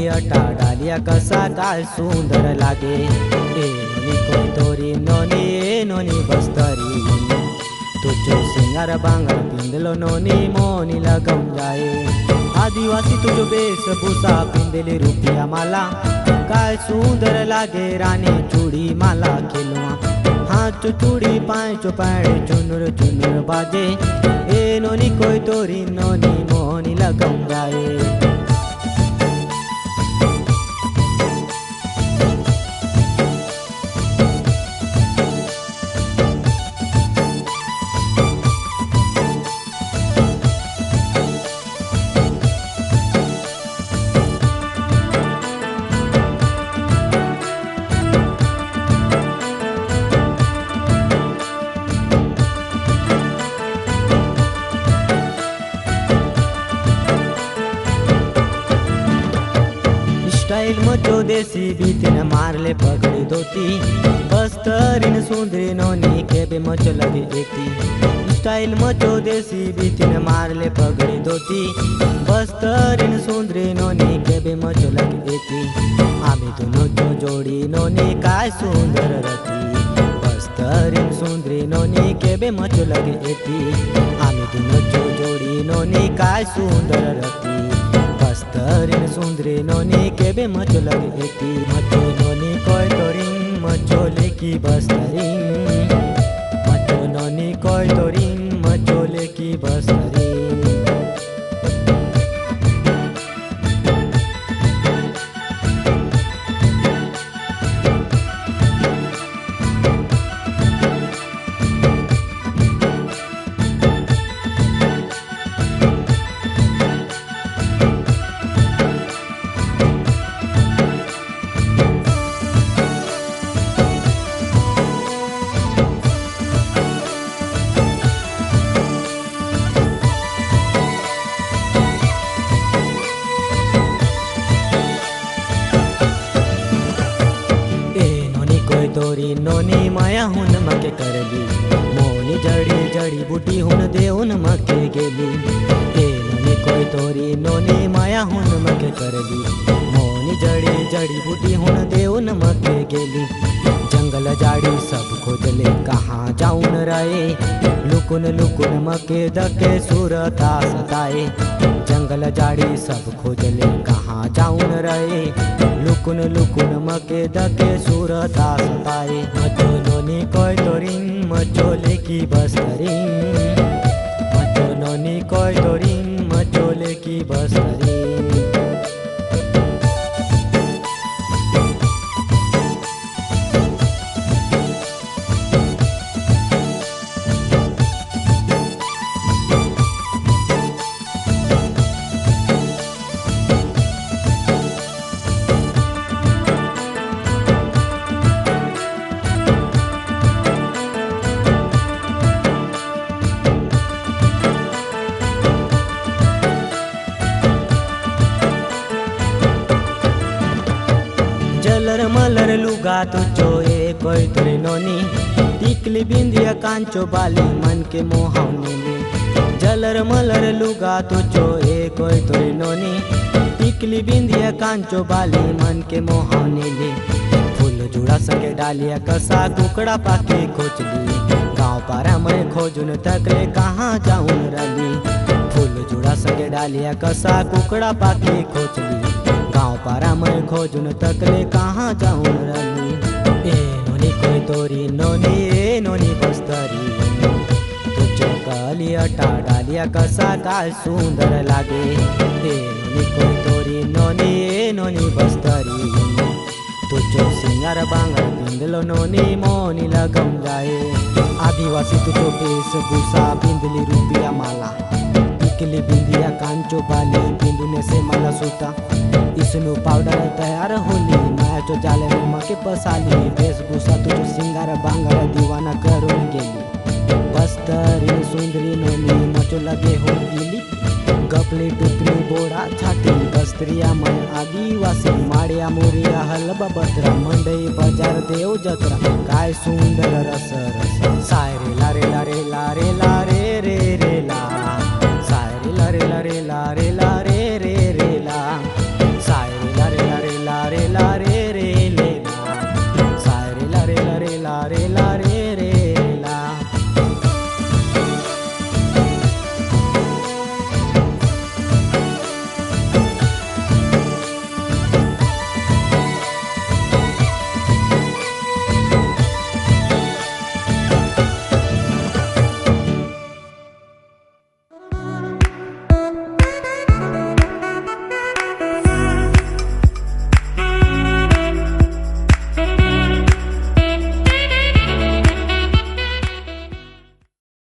अटा डालिया कसा काय सुंदर लागे। नोनी कोई तोरी नोनी नोनी बस्तरी, तुझो सिंगार बांगर पिंदलो नोनी मोनी लगम जाए। आदिवासी तुझो वेशभूषा पिंदली रुपिया माला, काय सुंदर लागे रानी चूड़ी माला खेलवा। हाथ चूड़ी पाए चौपाड़े चुनुर चुनुर बाजे, ए नोनी कोई तोरी नोनी मोनी लगम जाए। स्टाइल मचो देसी बीतिन मारले पगड़ी धोती, बस्तरीन सुंदरी नोनी केबे मचो लगे एती। स्टाइल मचो देसी बीतिन मारले पगड़ी धोती, बस्तरीन सुंदरी नोनी केबे मचो लगे एती। आम्ही दोनों जो जोड़ी नोनी काय सुंदर रती, बस्तरीन सुंदरी नोनी केबे मचो लगे एती। आम्ही दोनों जो जोड़ी नोनी काय सुंदर रती, बस्तरीन सुंदरी नोनी केबे मचो लगे एती। मचो नोनी कोय तोरिन मचो लेकी बस्तरीन, मचो नोनी कोय तोरिन मचो लेकी बस्तरीन। तोरी नोनी माया हुन मके करली, मोनी जड़ी जड़ी बूटी हुन देउन मके गेली। ए नोनी कोई तोरी नोनी माया हुन मके करली, मोनी जड़ी जड़ी बूटी हुन देउन मके गेली। जंगल जाड़ी सब खोजले कहाँ जाऊन रहे, लुकुन लुकुन मके दके सुरता सताए। जंगल जाड़ी सब खोजले कहाँ जाऊन रहे, लुकुन लुकुन मके दके सुरता सताए। मचो नोनी कोय तोरिन मचो लेकी बस्तरीन, मचो नोनी कोय तोरिन मचो लेकी बस्तरीन। जलर मलर लुगा तुझो ए कोई तोरी नोनी, टिकली बिंदिया कांचो बाली मन के मोहावने में। जलर मलर लुगा तुझो ए कोई तोरी नोनी, टिकली बिंदिया कांचो बाली मन के मोहावने में। फूल जुड़ा सके डालिया कसा कुकड़ा पाके खोचली, गाँव पारा में खोजुन तकले कहाँ जाऊन रली। फूल जुड़ा सके डालिया कसा कुकड़ा पाके खोचली, गाँव पारा में खोजुन तकले कहाँ जाऊन रली। ए नोनी कोई तोरी नोनी ए नोनी बस्तरी, तुझो काली अटा डालिया कसा काय सुंदर लागे। ए नोनी कोई तोरी नोनी ए नोनी बस्तरी, तुझो सिंगार बांगर पिंदलो नोनी मोनी लगम जाए। आदिवासी तुझो वेशभूषा पिंदली रुपिया माला, टिकली बिंदिया कांचो बाली पिंदुने से माला सूता। इसनु पाउडर तैयार होली माया जो जाले मके पसाली, वेशभूषा तुझो सिंगार बांगर दीवाना करून गेली। बस्तरीन सुंदरी नोनी मचो लगे हो इली, गपली टुकली बोड़ा छाती बस्त्रिया मन आदिवासी। माड़िया मुरिया हलबा बतरा मंडई बाजार देव जत्रा, काय सुंदर रस रस। सायरे लारे लारे लारे लारे रे रे ला, सायरे लारे लारे लारे ला।